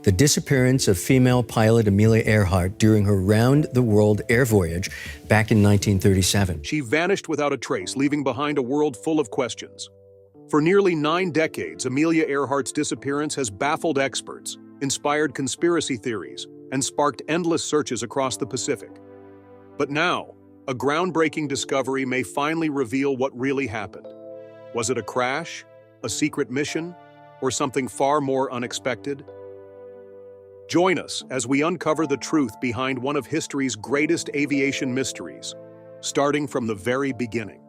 The disappearance of female pilot Amelia Earhart during her round-the-world air voyage back in 1937. She vanished without a trace, leaving behind a world full of questions. For nearly 9 decades, Amelia Earhart's disappearance has baffled experts, inspired conspiracy theories, and sparked endless searches across the Pacific. But now, a groundbreaking discovery may finally reveal what really happened. Was it a crash, a secret mission, or something far more unexpected? Join us as we uncover the truth behind one of history's greatest aviation mysteries, starting from the very beginning.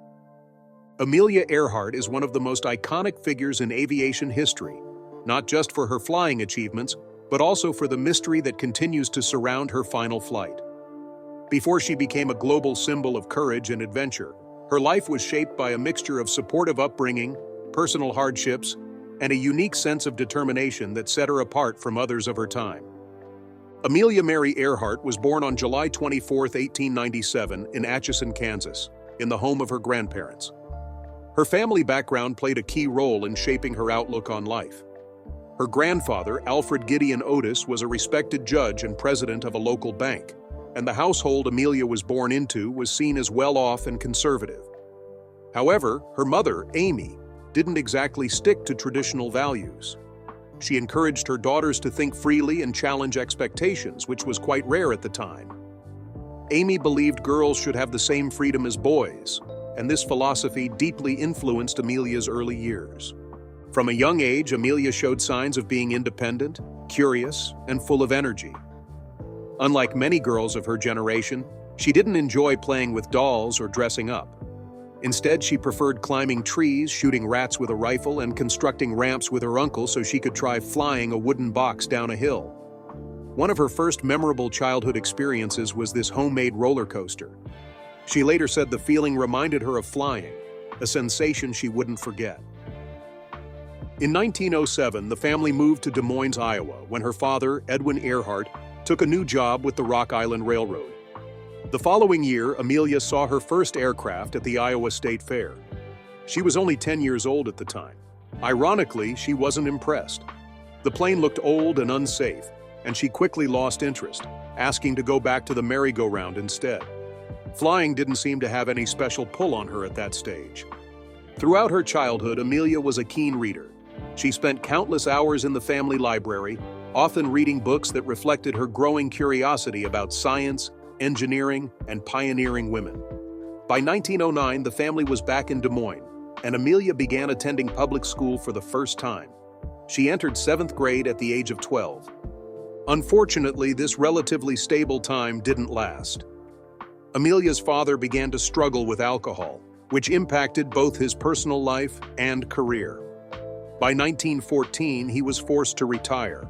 Amelia Earhart is one of the most iconic figures in aviation history, not just for her flying achievements, but also for the mystery that continues to surround her final flight. Before she became a global symbol of courage and adventure, her life was shaped by a mixture of supportive upbringing, personal hardships, and a unique sense of determination that set her apart from others of her time. Amelia Mary Earhart was born on July 24, 1897, in Atchison, Kansas, in the home of her grandparents. Her family background played a key role in shaping her outlook on life. Her grandfather, Alfred Gideon Otis, was a respected judge and president of a local bank, and the household Amelia was born into was seen as well-off and conservative. However, her mother, Amy, didn't exactly stick to traditional values. She encouraged her daughters to think freely and challenge expectations, which was quite rare at the time. Amy believed girls should have the same freedom as boys, and this philosophy deeply influenced Amelia's early years. From a young age, Amelia showed signs of being independent, curious, and full of energy. Unlike many girls of her generation, she didn't enjoy playing with dolls or dressing up. Instead, she preferred climbing trees, shooting rats with a rifle, and constructing ramps with her uncle so she could try flying a wooden box down a hill. One of her first memorable childhood experiences was this homemade roller coaster. She later said the feeling reminded her of flying, a sensation she wouldn't forget. In 1907, the family moved to Des Moines, Iowa, when her father, Edwin Earhart, took a new job with the Rock Island Railroad. The following year, Amelia saw her first aircraft at the Iowa State Fair. She was only 10 years old at the time. Ironically, she wasn't impressed. The plane looked old and unsafe, and she quickly lost interest, asking to go back to the merry-go-round instead. Flying didn't seem to have any special pull on her at that stage. Throughout her childhood, Amelia was a keen reader. She spent countless hours in the family library, often reading books that reflected her growing curiosity about science, engineering, and pioneering women. By 1909, the family was back in Des Moines, and Amelia began attending public school for the first time. She entered 7th grade at the age of 12. Unfortunately, this relatively stable time didn't last. Amelia's father began to struggle with alcohol, which impacted both his personal life and career. By 1914, he was forced to retire.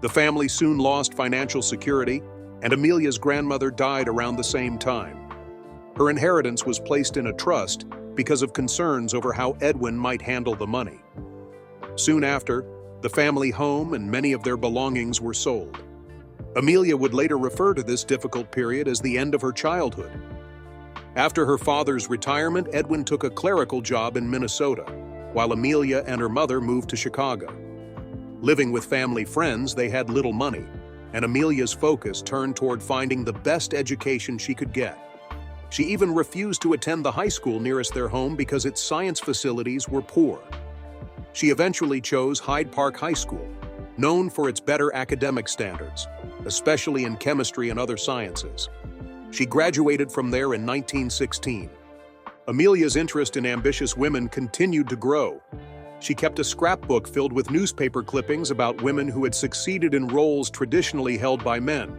The family soon lost financial security, and Amelia's grandmother died around the same time. Her inheritance was placed in a trust because of concerns over how Edwin might handle the money. Soon after, the family home and many of their belongings were sold. Amelia would later refer to this difficult period as the end of her childhood. After her father's retirement, Edwin took a clerical job in Minnesota, while Amelia and her mother moved to Chicago. Living with family friends, they had little money, and Amelia's focus turned toward finding the best education she could get. She even refused to attend the high school nearest their home because its science facilities were poor. She eventually chose Hyde Park High School, known for its better academic standards, especially in chemistry and other sciences. She graduated from there in 1916. Amelia's interest in ambitious women continued to grow. She kept a scrapbook filled with newspaper clippings about women who had succeeded in roles traditionally held by men: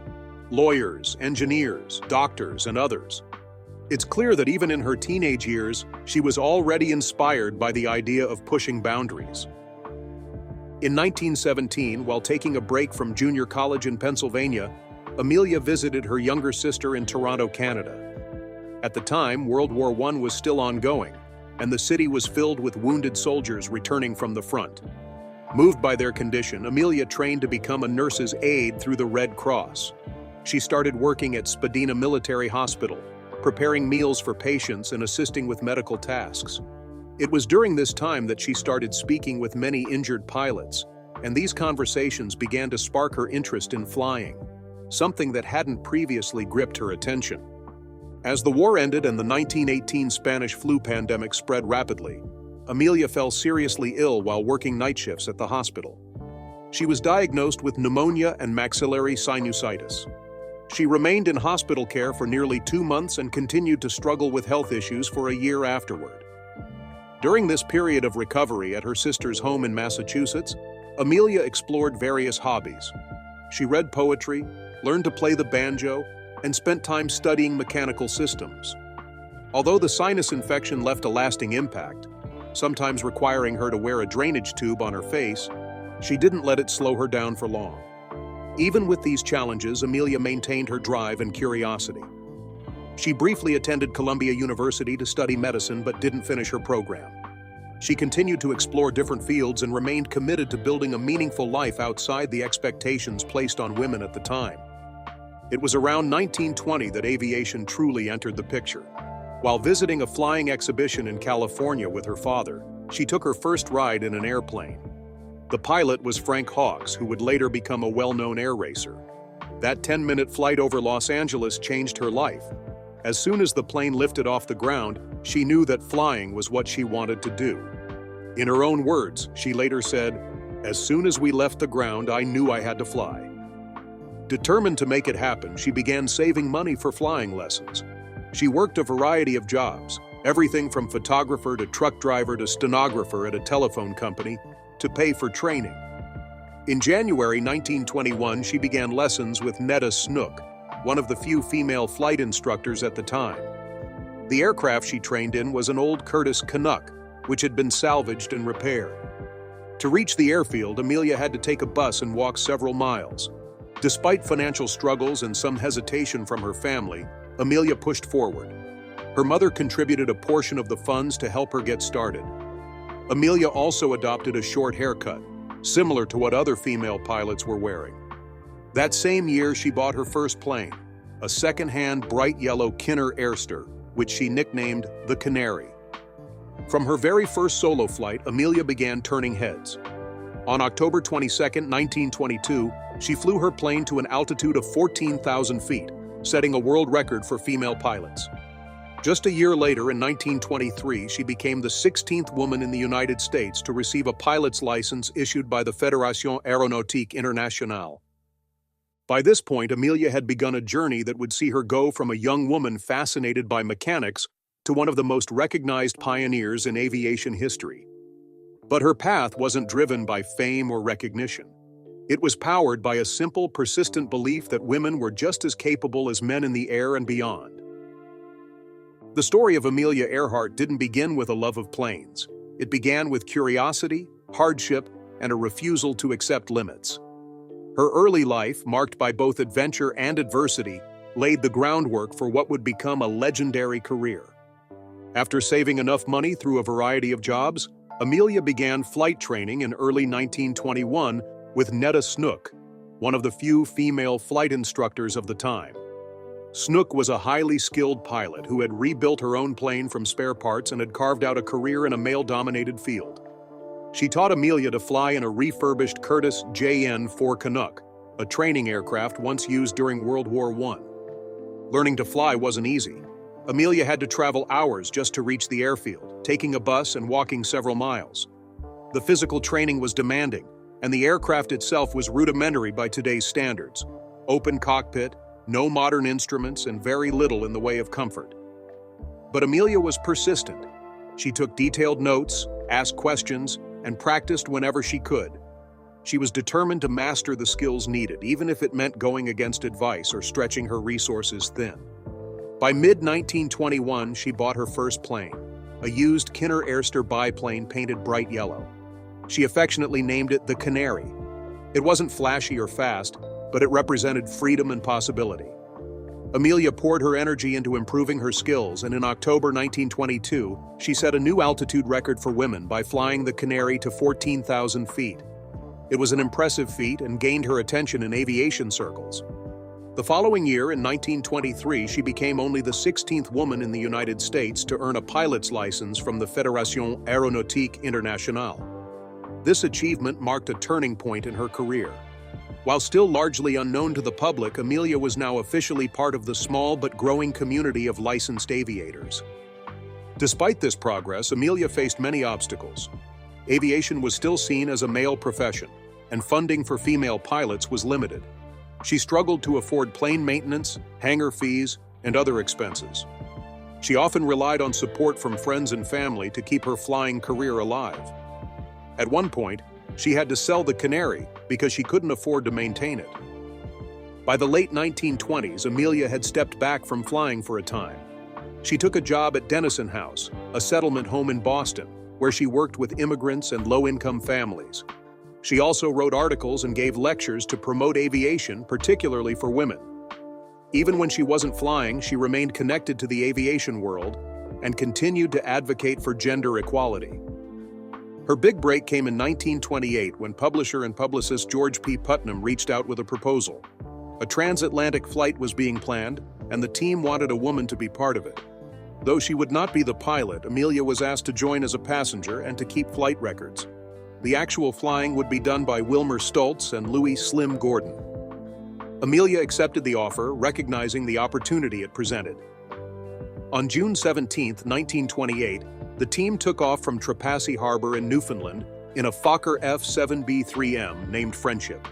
lawyers, engineers, doctors, and others. It's clear that even in her teenage years, she was already inspired by the idea of pushing boundaries. In 1917, while taking a break from junior college in Pennsylvania, Amelia visited her younger sister in Toronto, Canada. At the time, World War I was still ongoing, and the city was filled with wounded soldiers returning from the front. Moved by their condition, Amelia trained to become a nurse's aide through the Red Cross. She started working at Spadina Military Hospital, preparing meals for patients and assisting with medical tasks. It was during this time that she started speaking with many injured pilots, and these conversations began to spark her interest in flying, something that hadn't previously gripped her attention. As the war ended and the 1918 Spanish flu pandemic spread rapidly, Amelia fell seriously ill while working night shifts at the hospital. She was diagnosed with pneumonia and maxillary sinusitis. She remained in hospital care for nearly 2 months and continued to struggle with health issues for a year afterward. During this period of recovery at her sister's home in Massachusetts, Amelia explored various hobbies. She read poetry, learned to play the banjo, and spent time studying mechanical systems. Although the sinus infection left a lasting impact, sometimes requiring her to wear a drainage tube on her face, she didn't let it slow her down for long. Even with these challenges, Amelia maintained her drive and curiosity. She briefly attended Columbia University to study medicine but didn't finish her program. She continued to explore different fields and remained committed to building a meaningful life outside the expectations placed on women at the time. It was around 1920 that aviation truly entered the picture. While visiting a flying exhibition in California with her father, she took her first ride in an airplane. The pilot was Frank Hawks, who would later become a well-known air racer. That 10-minute flight over Los Angeles changed her life. As soon as the plane lifted off the ground, she knew that flying was what she wanted to do. In her own words, she later said, "As soon as we left the ground, I knew I had to fly." Determined to make it happen, she began saving money for flying lessons. She worked a variety of jobs, everything from photographer to truck driver to stenographer at a telephone company, to pay for training. In January 1921, she began lessons with Netta Snook, one of the few female flight instructors at the time. The aircraft she trained in was an old Curtiss Canuck, which had been salvaged and repaired. To reach the airfield, Amelia had to take a bus and walk several miles. Despite financial struggles and some hesitation from her family, Amelia pushed forward. Her mother contributed a portion of the funds to help her get started. Amelia also adopted a short haircut, similar to what other female pilots were wearing. That same year, she bought her first plane, a second-hand bright yellow Kinner Airster, which she nicknamed the Canary. From her very first solo flight, Amelia began turning heads. On October 22, 1922, she flew her plane to an altitude of 14,000 feet, setting a world record for female pilots. Just a year later, in 1923, she became the 16th woman in the United States to receive a pilot's license issued by the Fédération Aéronautique Internationale. By this point, Amelia had begun a journey that would see her go from a young woman fascinated by mechanics to one of the most recognized pioneers in aviation history. But her path wasn't driven by fame or recognition. It was powered by a simple, persistent belief that women were just as capable as men in the air and beyond. The story of Amelia Earhart didn't begin with a love of planes. It began with curiosity, hardship, and a refusal to accept limits. Her early life, marked by both adventure and adversity, laid the groundwork for what would become a legendary career. After saving enough money through a variety of jobs, Amelia began flight training in early 1921 with Netta Snook, one of the few female flight instructors of the time. Snook was a highly skilled pilot who had rebuilt her own plane from spare parts and had carved out a career in a male-dominated field. She taught Amelia to fly in a refurbished Curtiss JN-4 Canuck, a training aircraft once used during World War I. Learning to fly wasn't easy. Amelia had to travel hours just to reach the airfield, taking a bus and walking several miles. The physical training was demanding, and the aircraft itself was rudimentary by today's standards. Open cockpit, no modern instruments, and very little in the way of comfort. But Amelia was persistent. She took detailed notes, asked questions, and practiced whenever she could. She was determined to master the skills needed, even if it meant going against advice or stretching her resources thin. By mid-1921, she bought her first plane, a used Kinner Airster biplane painted bright yellow. She affectionately named it the Canary. It wasn't flashy or fast, but it represented freedom and possibility. Amelia poured her energy into improving her skills, and in October 1922, she set a new altitude record for women by flying the Canary to 14,000 feet. It was an impressive feat and gained her attention in aviation circles. The following year, in 1923, she became only the 16th woman in the United States to earn a pilot's license from the Fédération Aéronautique Internationale. This achievement marked a turning point in her career. While still largely unknown to the public, Amelia was now officially part of the small but growing community of licensed aviators. Despite this progress, Amelia faced many obstacles. Aviation was still seen as a male profession, and funding for female pilots was limited. She struggled to afford plane maintenance, hangar fees, and other expenses. She often relied on support from friends and family to keep her flying career alive. At one point, she had to sell the Canary because she couldn't afford to maintain it. By the late 1920s, Amelia had stepped back from flying for a time. She took a job at Dennison House, a settlement home in Boston, where she worked with immigrants and low-income families. She also wrote articles and gave lectures to promote aviation, particularly for women. Even when she wasn't flying, she remained connected to the aviation world and continued to advocate for gender equality. Her big break came in 1928 when publisher and publicist George P. Putnam reached out with a proposal. A transatlantic flight was being planned, and the team wanted a woman to be part of it. Though she would not be the pilot, Amelia was asked to join as a passenger and to keep flight records. The actual flying would be done by Wilmer Stoltz and Louis Slim Gordon. Amelia accepted the offer, recognizing the opportunity it presented. On June 17, 1928, the team took off from Trepassey Harbor in Newfoundland in a Fokker F-7B-3M named Friendship.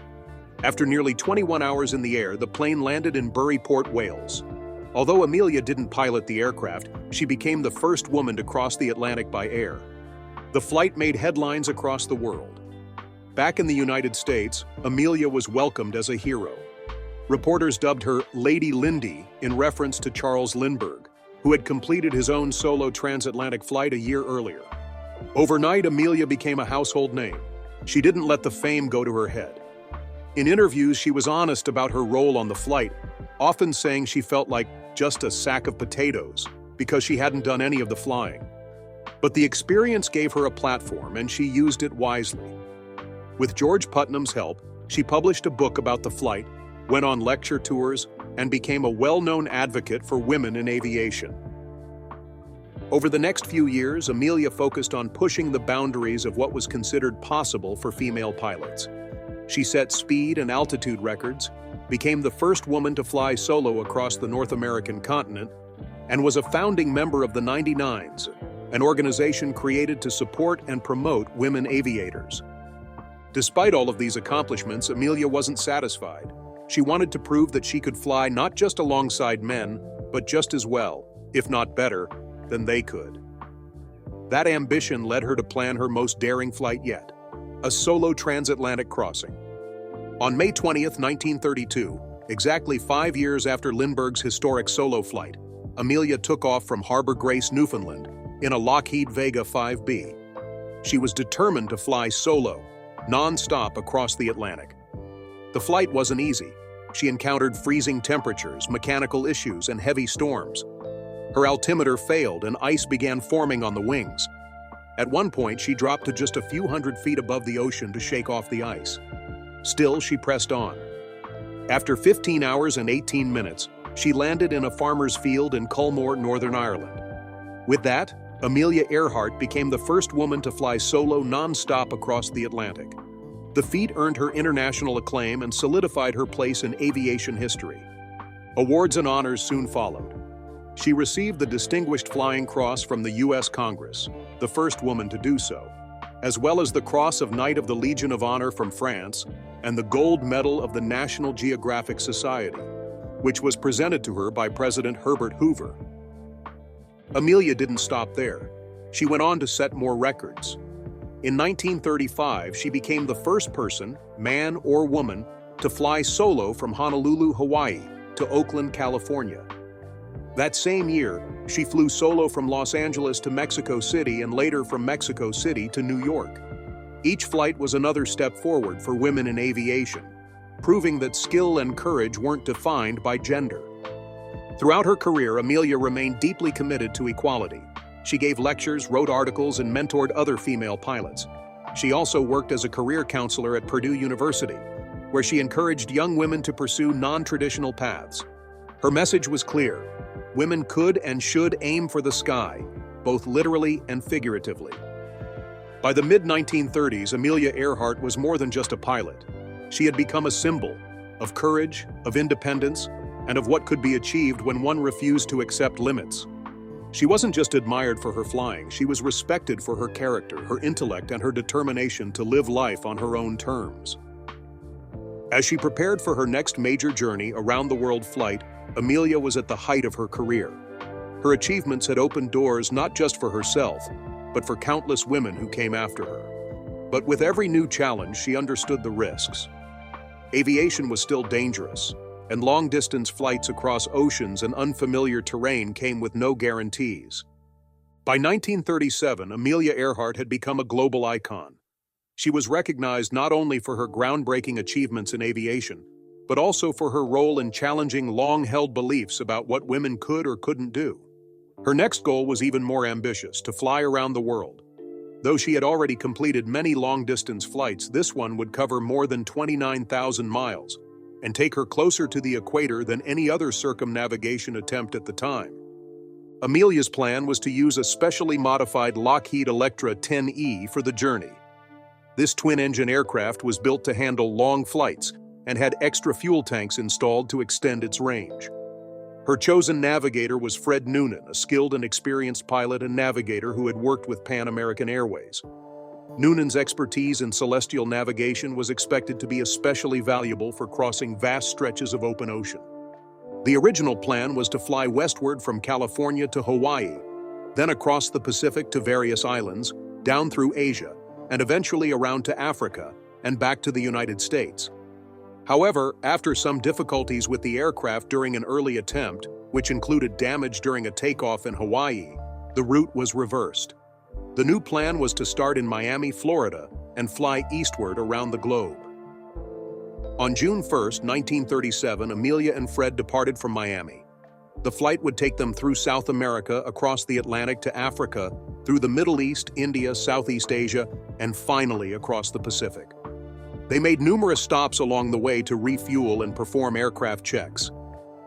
After nearly 21 hours in the air, the plane landed in Buryport, Wales. Although Amelia didn't pilot the aircraft, she became the first woman to cross the Atlantic by air. The flight made headlines across the world. Back in the United States, Amelia was welcomed as a hero. Reporters dubbed her Lady Lindy in reference to Charles Lindbergh, who had completed his own solo transatlantic flight a year earlier. Overnight, Amelia became a household name. She didn't let the fame go to her head. In interviews, she was honest about her role on the flight, often saying she felt like just a sack of potatoes because she hadn't done any of the flying. But the experience gave her a platform, and she used it wisely. With George Putnam's help, she published a book about the flight, went on lecture tours, and became a well-known advocate for women in aviation. Over the next few years, Amelia focused on pushing the boundaries of what was considered possible for female pilots. She set speed and altitude records, became the first woman to fly solo across the North American continent, and was a founding member of the 99s, an organization created to support and promote women aviators. Despite all of these accomplishments, Amelia wasn't satisfied. She wanted to prove that she could fly not just alongside men, but just as well, if not better, than they could. That ambition led her to plan her most daring flight yet, a solo transatlantic crossing. On May 20, 1932, exactly 5 years after Lindbergh's historic solo flight, Amelia took off from Harbor Grace, Newfoundland, in a Lockheed Vega 5B. She was determined to fly solo, non-stop across the Atlantic. The flight wasn't easy. She encountered freezing temperatures, mechanical issues, and heavy storms. Her altimeter failed and ice began forming on the wings. At one point, she dropped to just a few hundred feet above the ocean to shake off the ice. Still, she pressed on. After 15 hours and 18 minutes, she landed in a farmer's field in Culmore, Northern Ireland. With that, Amelia Earhart became the first woman to fly solo non-stop across the Atlantic. The feat earned her international acclaim and solidified her place in aviation history. Awards and honors soon followed. She received the Distinguished Flying Cross from the U.S. Congress, the first woman to do so, as well as the Cross of Knight of the Legion of Honor from France and the Gold Medal of the National Geographic Society, which was presented to her by President Herbert Hoover. Amelia didn't stop there. She went on to set more records. In 1935, she became the first person, man or woman, to fly solo from Honolulu, Hawaii, to Oakland, California. That same year, she flew solo from Los Angeles to Mexico City and later from Mexico City to New York. Each flight was another step forward for women in aviation, proving that skill and courage weren't defined by gender. Throughout her career, Amelia remained deeply committed to equality. She gave lectures, wrote articles, and mentored other female pilots. She also worked as a career counselor at Purdue University, where she encouraged young women to pursue non-traditional paths. Her message was clear: women could and should aim for the sky, both literally and figuratively. By the mid-1930s, Amelia Earhart was more than just a pilot. She had become a symbol of courage, of independence, and of what could be achieved when one refused to accept limits. She wasn't just admired for her flying, she was respected for her character, her intellect, and her determination to live life on her own terms. As she prepared for her next major journey, around the world flight, Amelia was at the height of her career. Her achievements had opened doors not just for herself, but for countless women who came after her. But with every new challenge, she understood the risks. Aviation was still dangerous, and long-distance flights across oceans and unfamiliar terrain came with no guarantees. By 1937, Amelia Earhart had become a global icon. She was recognized not only for her groundbreaking achievements in aviation, but also for her role in challenging long-held beliefs about what women could or couldn't do. Her next goal was even more ambitious: to fly around the world. Though she had already completed many long-distance flights, this one would cover more than 29,000 miles and take her closer to the equator than any other circumnavigation attempt at the time. Amelia's plan was to use a specially modified Lockheed Electra 10E for the journey. This twin-engine aircraft was built to handle long flights and had extra fuel tanks installed to extend its range. Her chosen navigator was Fred Noonan, a skilled and experienced pilot and navigator who had worked with Pan American Airways. Noonan's expertise in celestial navigation was expected to be especially valuable for crossing vast stretches of open ocean. The original plan was to fly westward from California to Hawaii, then across the Pacific to various islands, down through Asia, and eventually around to Africa and back to the United States. However, after some difficulties with the aircraft during an early attempt, which included damage during a takeoff in Hawaii, the route was reversed. The new plan was to start in Miami, Florida, and fly eastward around the globe. On June 1, 1937, Amelia and Fred departed from Miami. The flight would take them through South America, across the Atlantic to Africa, through the Middle East, India, Southeast Asia, and finally across the Pacific. They made numerous stops along the way to refuel and perform aircraft checks.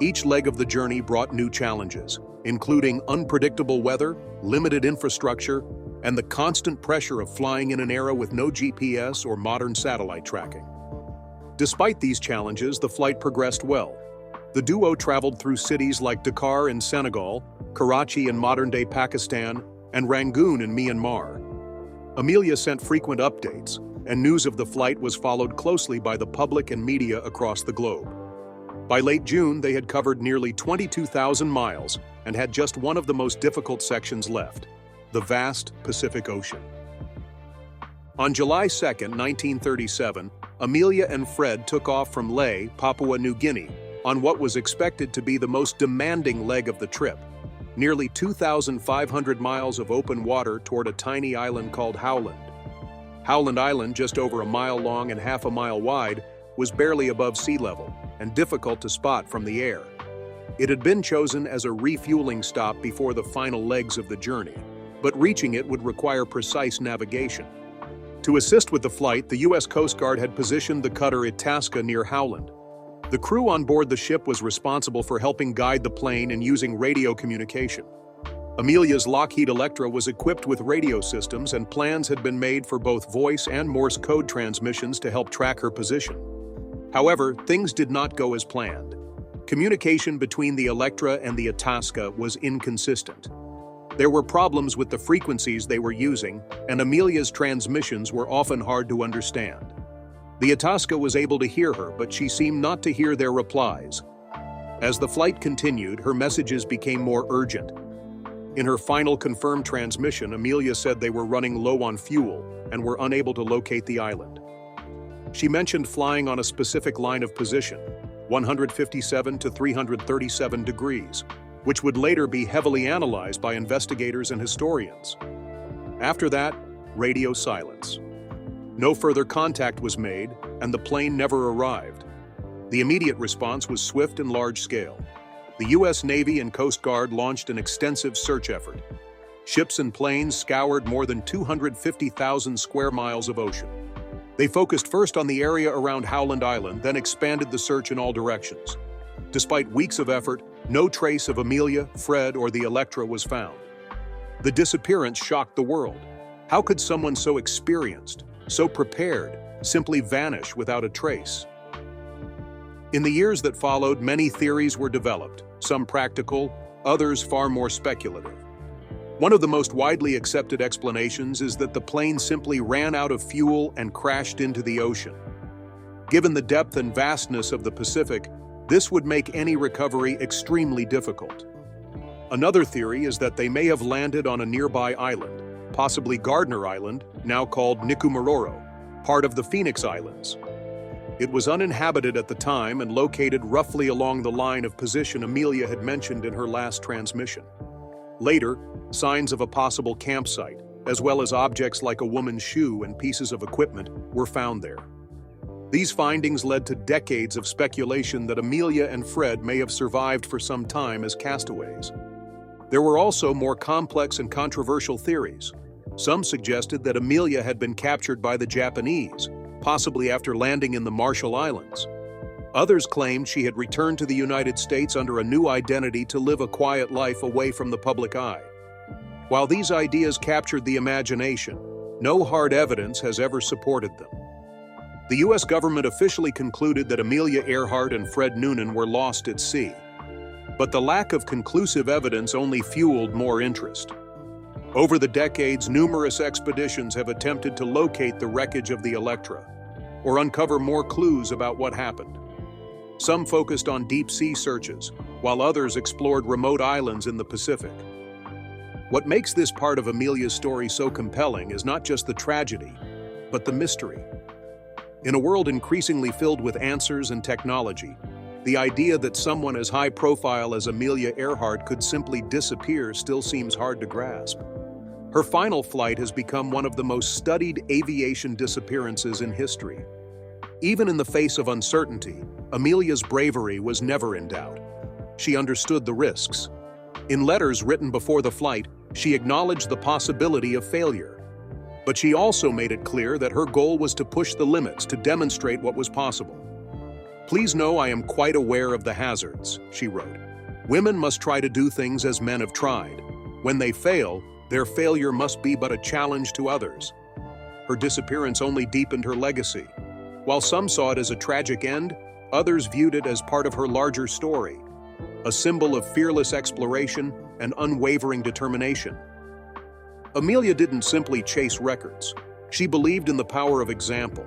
Each leg of the journey brought new challenges, including unpredictable weather, limited infrastructure, and the constant pressure of flying in an era with no GPS or modern satellite tracking. Despite these challenges, the flight progressed well. The duo traveled through cities like Dakar in Senegal, Karachi in modern-day Pakistan, and Rangoon in Myanmar. Amelia sent frequent updates, and news of the flight was followed closely by the public and media across the globe. By late June, they had covered nearly 22,000 miles and had just one of the most difficult sections left: the vast Pacific Ocean. On July 2, 1937, Amelia and Fred took off from Lae, Papua New Guinea, on what was expected to be the most demanding leg of the trip, nearly 2,500 miles of open water toward a tiny island called Howland. Howland Island, just over a mile long and half a mile wide, was barely above sea level and difficult to spot from the air. It had been chosen as a refueling stop before the final legs of the journey, but reaching it would require precise navigation. To assist with the flight, the U.S. Coast Guard had positioned the cutter Itasca near Howland. The crew on board the ship was responsible for helping guide the plane and using radio communication. Amelia's Lockheed Electra was equipped with radio systems, and plans had been made for both voice and Morse code transmissions to help track her position. However, things did not go as planned. Communication between the Electra and the Itasca was inconsistent. There were problems with the frequencies they were using, and Amelia's transmissions were often hard to understand. The Itasca was able to hear her, but she seemed not to hear their replies. As the flight continued, her messages became more urgent. In her final confirmed transmission, Amelia said they were running low on fuel and were unable to locate the island. She mentioned flying on a specific line of position, 157 to 337 degrees, which would later be heavily analyzed by investigators and historians. After that, radio silence. No further contact was made, and the plane never arrived. The immediate response was swift and large-scale. The U.S. Navy and Coast Guard launched an extensive search effort. Ships and planes scoured more than 250,000 square miles of ocean. They focused first on the area around Howland Island, then expanded the search in all directions. Despite weeks of effort, no trace of Amelia, Fred, or the Electra was found. The disappearance shocked the world. How could someone so experienced, so prepared, simply vanish without a trace? In the years that followed, many theories were developed, some practical, others far more speculative. One of the most widely accepted explanations is that the plane simply ran out of fuel and crashed into the ocean. Given the depth and vastness of the Pacific, this would make any recovery extremely difficult. Another theory is that they may have landed on a nearby island, possibly Gardner Island, now called Nikumaroro, part of the Phoenix Islands. It was uninhabited at the time and located roughly along the line of position Amelia had mentioned in her last transmission. Later, signs of a possible campsite, as well as objects like a woman's shoe and pieces of equipment, were found there. These findings led to decades of speculation that Amelia and Fred may have survived for some time as castaways. There were also more complex and controversial theories. Some suggested that Amelia had been captured by the Japanese, possibly after landing in the Marshall Islands. Others claimed she had returned to the United States under a new identity to live a quiet life away from the public eye. While these ideas captured the imagination, no hard evidence has ever supported them. The U.S. government officially concluded that Amelia Earhart and Fred Noonan were lost at sea. But the lack of conclusive evidence only fueled more interest. Over the decades, numerous expeditions have attempted to locate the wreckage of the Electra, or uncover more clues about what happened. Some focused on deep-sea searches, while others explored remote islands in the Pacific. What makes this part of Amelia's story so compelling is not just the tragedy, but the mystery. In a world increasingly filled with answers and technology, the idea that someone as high-profile as Amelia Earhart could simply disappear still seems hard to grasp. Her final flight has become one of the most studied aviation disappearances in history. Even in the face of uncertainty, Amelia's bravery was never in doubt. She understood the risks. In letters written before the flight, she acknowledged the possibility of failure. But she also made it clear that her goal was to push the limits to demonstrate what was possible. "Please know I am quite aware of the hazards," she wrote. "Women must try to do things as men have tried. When they fail, their failure must be but a challenge to others." Her disappearance only deepened her legacy. While some saw it as a tragic end, others viewed it as part of her larger story, a symbol of fearless exploration and unwavering determination. Amelia didn't simply chase records. She believed in the power of example.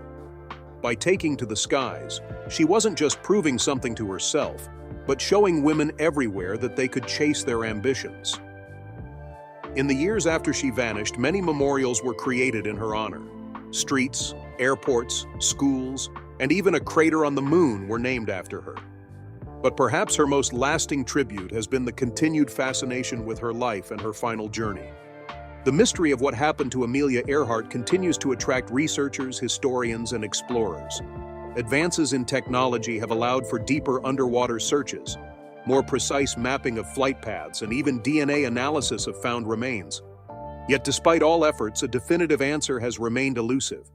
By taking to the skies, she wasn't just proving something to herself, but showing women everywhere that they could chase their ambitions. In the years after she vanished, many memorials were created in her honor. Streets, airports, schools, and even a crater on the moon were named after her. But perhaps her most lasting tribute has been the continued fascination with her life and her final journey. The mystery of what happened to Amelia Earhart continues to attract researchers, historians, and explorers. Advances in technology have allowed for deeper underwater searches, more precise mapping of flight paths, and even DNA analysis of found remains. Yet despite all efforts, a definitive answer has remained elusive.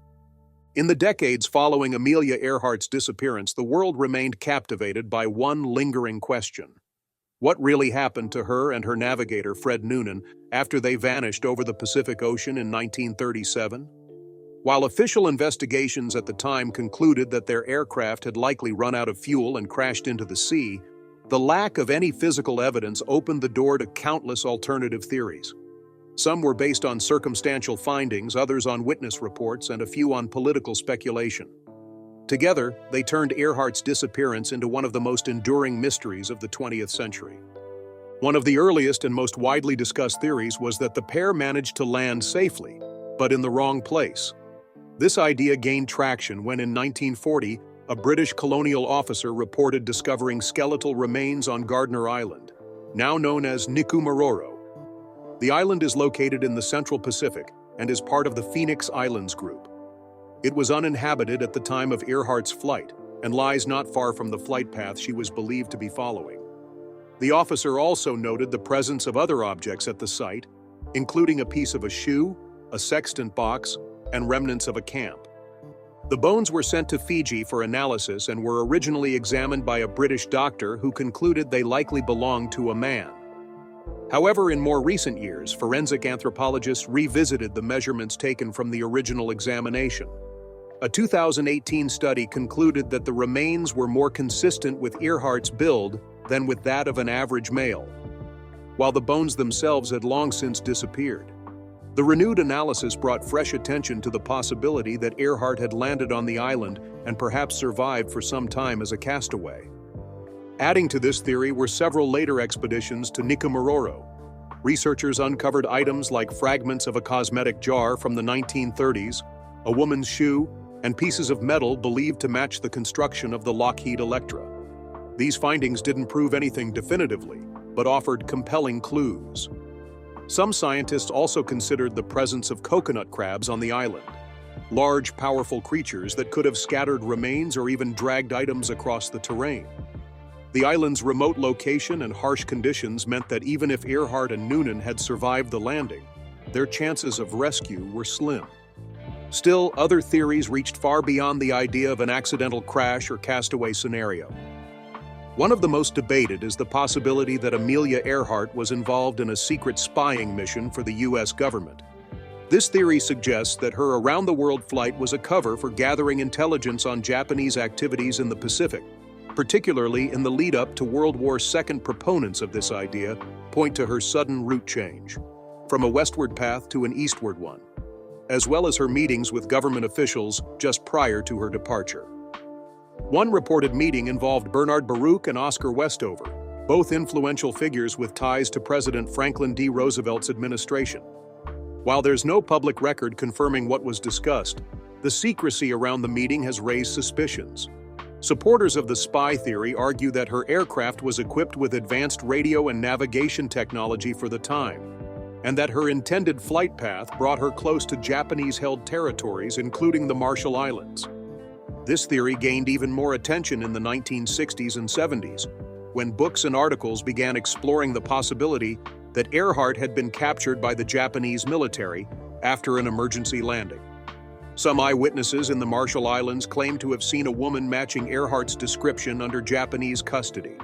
In the decades following Amelia Earhart's disappearance, the world remained captivated by one lingering question. What really happened to her and her navigator, Fred Noonan, after they vanished over the Pacific Ocean in 1937? While official investigations at the time concluded that their aircraft had likely run out of fuel and crashed into the sea, the lack of any physical evidence opened the door to countless alternative theories. Some were based on circumstantial findings, others on witness reports, and a few on political speculation. Together, they turned Earhart's disappearance into one of the most enduring mysteries of the 20th century. One of the earliest and most widely discussed theories was that the pair managed to land safely, but in the wrong place. This idea gained traction when in 1940, a British colonial officer reported discovering skeletal remains on Gardner Island, now known as Nikumaroro. The island is located in the Central Pacific and is part of the Phoenix Islands group. It was uninhabited at the time of Earhart's flight and lies not far from the flight path she was believed to be following. The officer also noted the presence of other objects at the site, including a piece of a shoe, a sextant box, and remnants of a camp. The bones were sent to Fiji for analysis and were originally examined by a British doctor who concluded they likely belonged to a man. However, in more recent years, forensic anthropologists revisited the measurements taken from the original examination. A 2018 study concluded that the remains were more consistent with Earhart's build than with that of an average male, while the bones themselves had long since disappeared. The renewed analysis brought fresh attention to the possibility that Earhart had landed on the island and perhaps survived for some time as a castaway. Adding to this theory were several later expeditions to Nikumaroro. Researchers uncovered items like fragments of a cosmetic jar from the 1930s, a woman's shoe, and pieces of metal believed to match the construction of the Lockheed Electra. These findings didn't prove anything definitively, but offered compelling clues. Some scientists also considered the presence of coconut crabs on the island, large, powerful creatures that could have scattered remains or even dragged items across the terrain. The island's remote location and harsh conditions meant that even if Earhart and Noonan had survived the landing, their chances of rescue were slim. Still, other theories reached far beyond the idea of an accidental crash or castaway scenario. One of the most debated is the possibility that Amelia Earhart was involved in a secret spying mission for the U.S. government. This theory suggests that her around-the-world flight was a cover for gathering intelligence on Japanese activities in the Pacific, particularly in the lead-up to World War II. Proponents of this idea point to her sudden route change, from a westward path to an eastward one, as well as her meetings with government officials just prior to her departure. One reported meeting involved Bernard Baruch and Oscar Westover, both influential figures with ties to President Franklin D. Roosevelt's administration. While there's no public record confirming what was discussed, the secrecy around the meeting has raised suspicions. Supporters of the spy theory argue that her aircraft was equipped with advanced radio and navigation technology for the time, and that her intended flight path brought her close to Japanese-held territories, including the Marshall Islands. This theory gained even more attention in the 1960s and 70s, when books and articles began exploring the possibility that Earhart had been captured by the Japanese military after an emergency landing. Some eyewitnesses in the Marshall Islands claimed to have seen a woman matching Earhart's description under Japanese custody.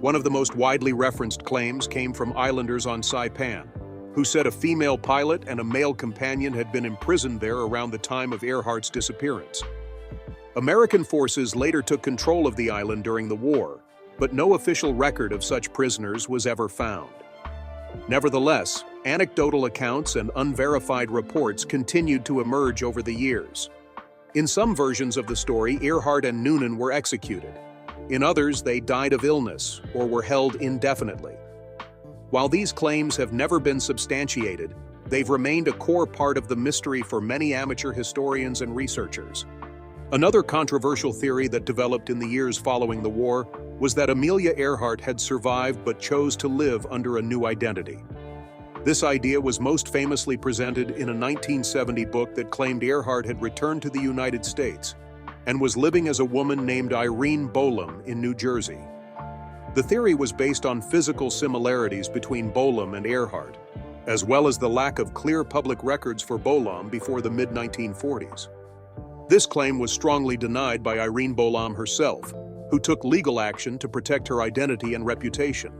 One of the most widely referenced claims came from islanders on Saipan, who said a female pilot and a male companion had been imprisoned there around the time of Earhart's disappearance. American forces later took control of the island during the war, but no official record of such prisoners was ever found. Nevertheless, anecdotal accounts and unverified reports continued to emerge over the years. In some versions of the story, Earhart and Noonan were executed. In others, they died of illness or were held indefinitely. While these claims have never been substantiated, they've remained a core part of the mystery for many amateur historians and researchers. Another controversial theory that developed in the years following the war was that Amelia Earhart had survived but chose to live under a new identity. This idea was most famously presented in a 1970 book that claimed Earhart had returned to the United States and was living as a woman named Irene Bolam in New Jersey. The theory was based on physical similarities between Bolam and Earhart, as well as the lack of clear public records for Bolam before the mid-1940s. This claim was strongly denied by Irene Bolam herself, who took legal action to protect her identity and reputation.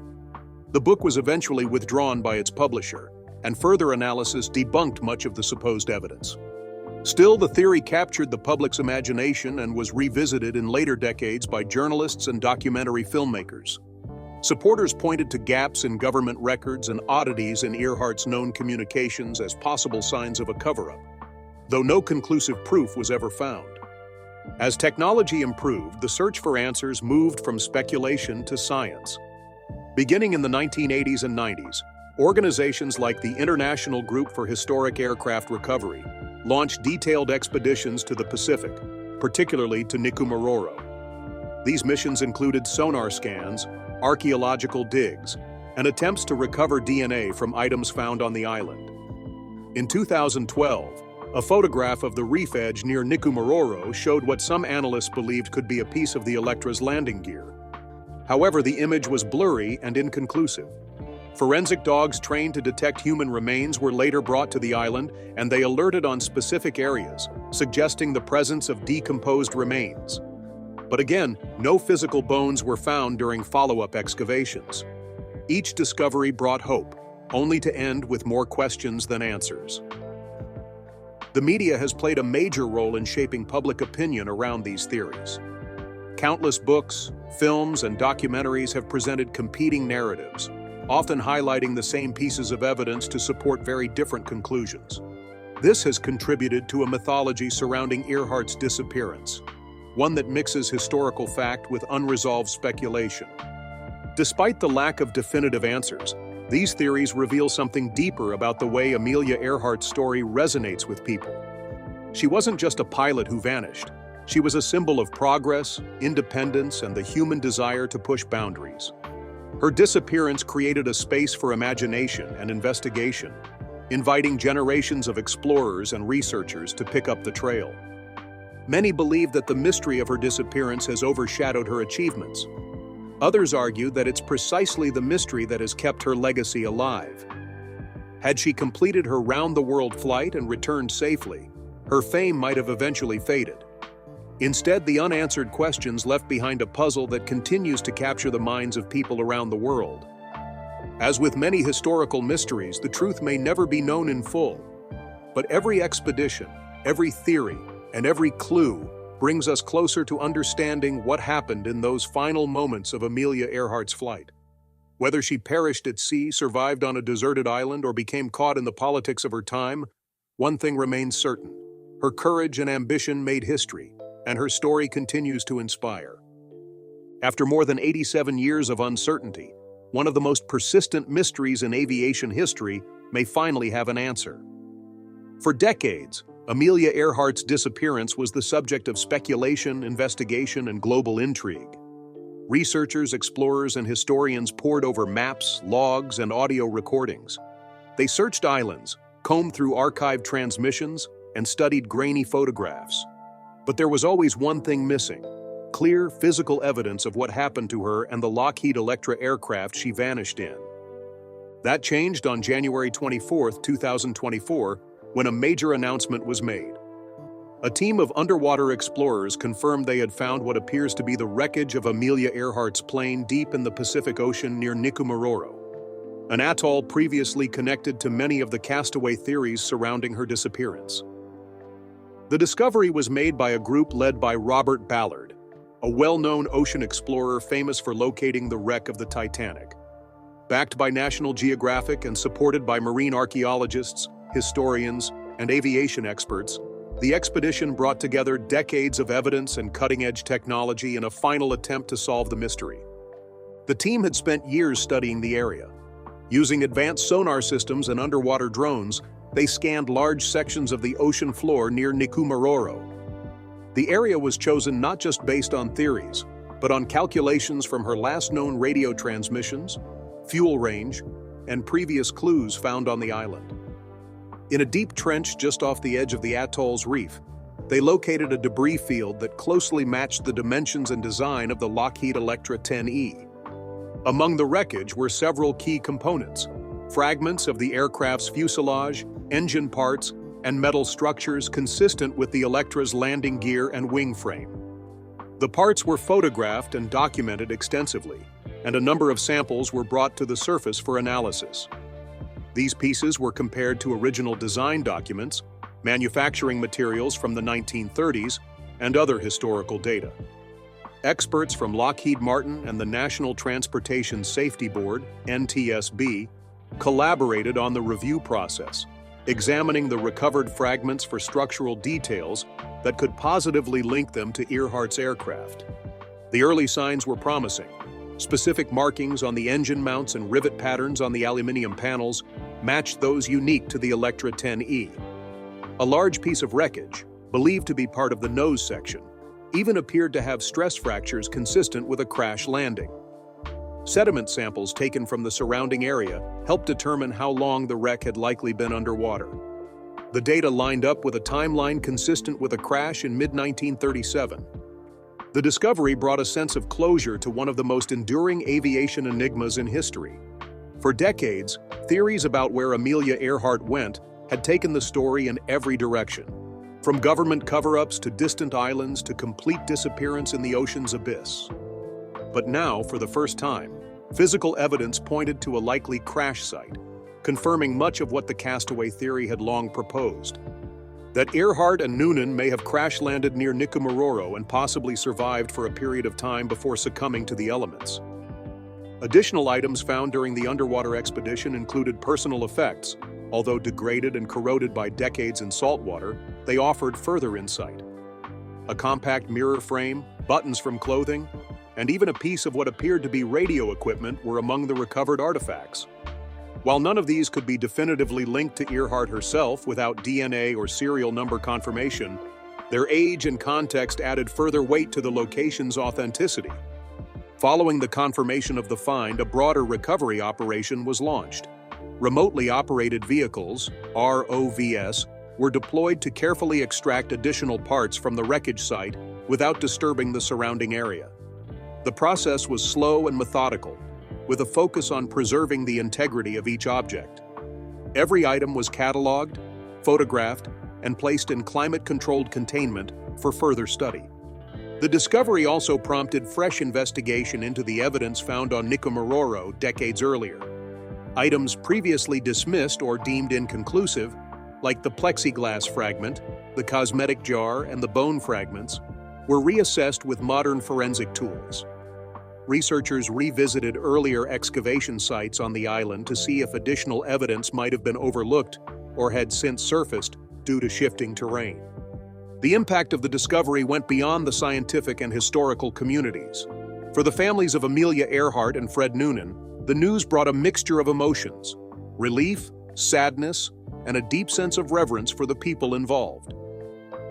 The book was eventually withdrawn by its publisher, and further analysis debunked much of the supposed evidence. Still, the theory captured the public's imagination and was revisited in later decades by journalists and documentary filmmakers. Supporters pointed to gaps in government records and oddities in Earhart's known communications as possible signs of a cover-up, though no conclusive proof was ever found. As technology improved, the search for answers moved from speculation to science. Beginning in the 1980s and 90s, organizations like the International Group for Historic Aircraft Recovery launched detailed expeditions to the Pacific, particularly to Nikumaroro. These missions included sonar scans, archaeological digs, and attempts to recover DNA from items found on the island. In 2012, a photograph of the reef edge near Nikumaroro showed what some analysts believed could be a piece of the Electra's landing gear. However, the image was blurry and inconclusive. Forensic dogs trained to detect human remains were later brought to the island, and they alerted on specific areas, suggesting the presence of decomposed remains. But again, no physical bones were found during follow-up excavations. Each discovery brought hope, only to end with more questions than answers. The media has played a major role in shaping public opinion around these theories. Countless books, films, and documentaries have presented competing narratives, often highlighting the same pieces of evidence to support very different conclusions. This has contributed to a mythology surrounding Earhart's disappearance, one that mixes historical fact with unresolved speculation. Despite the lack of definitive answers, these theories reveal something deeper about the way Amelia Earhart's story resonates with people. She wasn't just a pilot who vanished. She was a symbol of progress, independence, and the human desire to push boundaries. Her disappearance created a space for imagination and investigation, inviting generations of explorers and researchers to pick up the trail. Many believe that the mystery of her disappearance has overshadowed her achievements. Others argue that it's precisely the mystery that has kept her legacy alive. Had she completed her round-the-world flight and returned safely, her fame might have eventually faded. Instead, the unanswered questions left behind a puzzle that continues to capture the minds of people around the world. As with many historical mysteries, the truth may never be known in full. But every expedition, every theory, and every clue brings us closer to understanding what happened in those final moments of Amelia Earhart's flight. Whether she perished at sea, survived on a deserted island, or became caught in the politics of her time, one thing remains certain: her courage and ambition made history, and her story continues to inspire. After more than 87 years of uncertainty, one of the most persistent mysteries in aviation history may finally have an answer. For decades, Amelia Earhart's disappearance was the subject of speculation, investigation, and global intrigue. Researchers, explorers, and historians pored over maps, logs, and audio recordings. They searched islands, combed through archived transmissions, and studied grainy photographs. But there was always one thing missing: clear, physical evidence of what happened to her and the Lockheed Electra aircraft she vanished in. That changed on January 24, 2024, when a major announcement was made. A team of underwater explorers confirmed they had found what appears to be the wreckage of Amelia Earhart's plane deep in the Pacific Ocean near Nikumaroro, an atoll previously connected to many of the castaway theories surrounding her disappearance. The discovery was made by a group led by Robert Ballard, a well-known ocean explorer famous for locating the wreck of the Titanic. Backed by National Geographic and supported by marine archaeologists, historians, and aviation experts, the expedition brought together decades of evidence and cutting-edge technology in a final attempt to solve the mystery. The team had spent years studying the area. Using advanced sonar systems and underwater drones, they scanned large sections of the ocean floor near Nikumaroro. The area was chosen not just based on theories, but on calculations from her last known radio transmissions, fuel range, and previous clues found on the island. In a deep trench just off the edge of the atoll's reef, they located a debris field that closely matched the dimensions and design of the Lockheed Electra 10E. Among the wreckage were several key components: fragments of the aircraft's fuselage, engine parts, and metal structures consistent with the Electra's landing gear and wing frame. The parts were photographed and documented extensively, and a number of samples were brought to the surface for analysis. These pieces were compared to original design documents, manufacturing materials from the 1930s, and other historical data. Experts from Lockheed Martin and the National Transportation Safety Board, NTSB, collaborated on the review process, examining the recovered fragments for structural details that could positively link them to Earhart's aircraft. The early signs were promising. Specific markings on the engine mounts and rivet patterns on the aluminum panels matched those unique to the Electra 10E. A large piece of wreckage, believed to be part of the nose section, even appeared to have stress fractures consistent with a crash landing. Sediment samples taken from the surrounding area helped determine how long the wreck had likely been underwater. The data lined up with a timeline consistent with a crash in mid-1937. The discovery brought a sense of closure to one of the most enduring aviation enigmas in history. For decades, theories about where Amelia Earhart went had taken the story in every direction, from government cover-ups to distant islands to complete disappearance in the ocean's abyss. But now, for the first time, Physical evidence pointed to a likely crash site, confirming much of what the castaway theory had long proposed. That Earhart and Noonan may have crash-landed near Nikumaroro and possibly survived for a period of time before succumbing to the elements. Additional items found during the underwater expedition included personal effects. Although degraded and corroded by decades in saltwater, they offered further insight. A compact mirror frame, buttons from clothing, and even a piece of what appeared to be radio equipment were among the recovered artifacts. While none of these could be definitively linked to Earhart herself without DNA or serial number confirmation, their age and context added further weight to the location's authenticity. Following the confirmation of the find, a broader recovery operation was launched. Remotely operated vehicles, ROVs, were deployed to carefully extract additional parts from the wreckage site without disturbing the surrounding area. The process was slow and methodical, with a focus on preserving the integrity of each object. Every item was cataloged, photographed, and placed in climate-controlled containment for further study. The discovery also prompted fresh investigation into the evidence found on Nikumaroro decades earlier. Items previously dismissed or deemed inconclusive, like the plexiglass fragment, the cosmetic jar, and the bone fragments, were reassessed with modern forensic tools. Researchers revisited earlier excavation sites on the island to see if additional evidence might have been overlooked or had since surfaced due to shifting terrain. The impact of the discovery went beyond the scientific and historical communities. For the families of Amelia Earhart and Fred Noonan, the news brought a mixture of emotions: relief, sadness, and a deep sense of reverence for the people involved.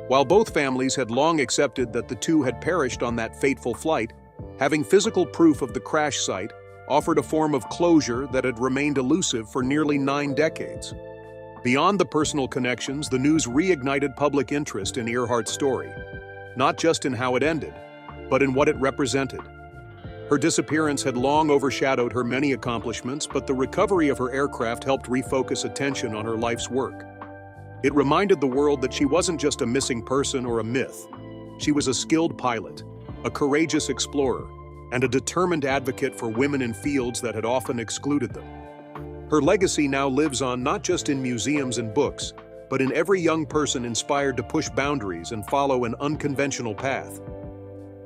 While both families had long accepted that the two had perished on that fateful flight, having physical proof of the crash site offered a form of closure that had remained elusive for nearly 9 decades. Beyond the personal connections, the news reignited public interest in Earhart's story, not just in how it ended, but in what it represented. Her disappearance had long overshadowed her many accomplishments, but the recovery of her aircraft helped refocus attention on her life's work. It reminded the world that she wasn't just a missing person or a myth. She was a skilled pilot, a courageous explorer, and a determined advocate for women in fields that had often excluded them. Her legacy now lives on not just in museums and books, but in every young person inspired to push boundaries and follow an unconventional path.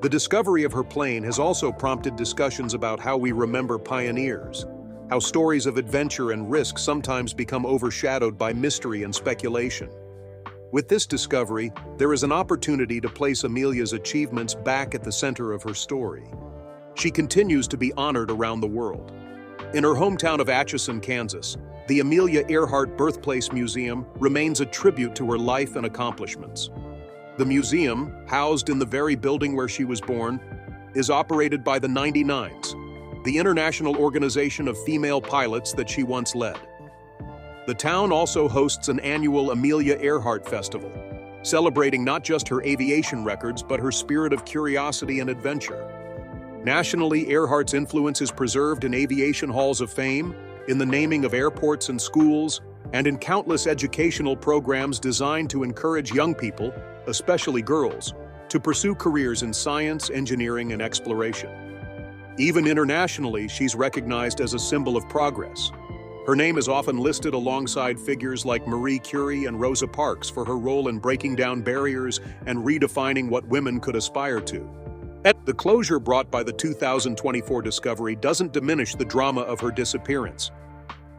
The discovery of her plane has also prompted discussions about how we remember pioneers, how stories of adventure and risk sometimes become overshadowed by mystery and speculation. With this discovery, there is an opportunity to place Amelia's achievements back at the center of her story. She continues to be honored around the world. In her hometown of Atchison, Kansas, the Amelia Earhart Birthplace Museum remains a tribute to her life and accomplishments. The museum, housed in the very building where she was born, is operated by the 99s, the international organization of female pilots that she once led. The town also hosts an annual Amelia Earhart Festival, celebrating not just her aviation records but her spirit of curiosity and adventure. Nationally, Earhart's influence is preserved in aviation halls of fame, in the naming of airports and schools, and in countless educational programs designed to encourage young people, especially girls, to pursue careers in science, engineering, and exploration. Even internationally, she's recognized as a symbol of progress. Her name is often listed alongside figures like Marie Curie and Rosa Parks for her role in breaking down barriers and redefining what women could aspire to. The closure brought by the 2024 discovery doesn't diminish the drama of her disappearance.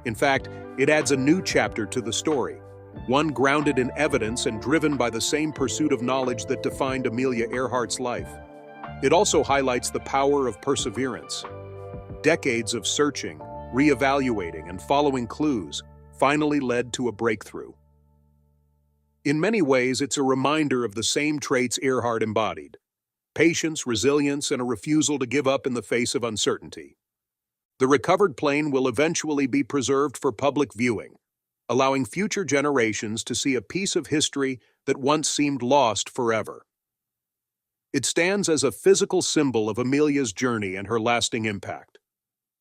In fact, it adds a new chapter to the story, one grounded in evidence and driven by the same pursuit of knowledge that defined Amelia Earhart's life. It also highlights the power of perseverance. Decades of searching, reevaluating, and following clues finally led to a breakthrough. In many ways, it's a reminder of the same traits Earhart embodied: patience, resilience, and a refusal to give up in the face of uncertainty. The recovered plane will eventually be preserved for public viewing, allowing future generations to see a piece of history that once seemed lost forever. It stands as a physical symbol of Amelia's journey and her lasting impact.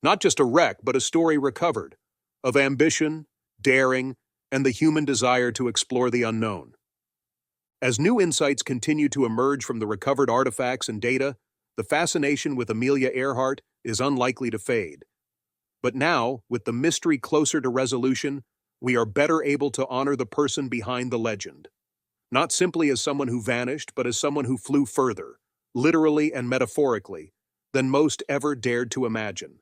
Not just a wreck, but a story recovered, of ambition, daring, and the human desire to explore the unknown. As new insights continue to emerge from the recovered artifacts and data, the fascination with Amelia Earhart is unlikely to fade. But now, with the mystery closer to resolution, we are better able to honor the person behind the legend. Not simply as someone who vanished, but as someone who flew further, literally and metaphorically, than most ever dared to imagine.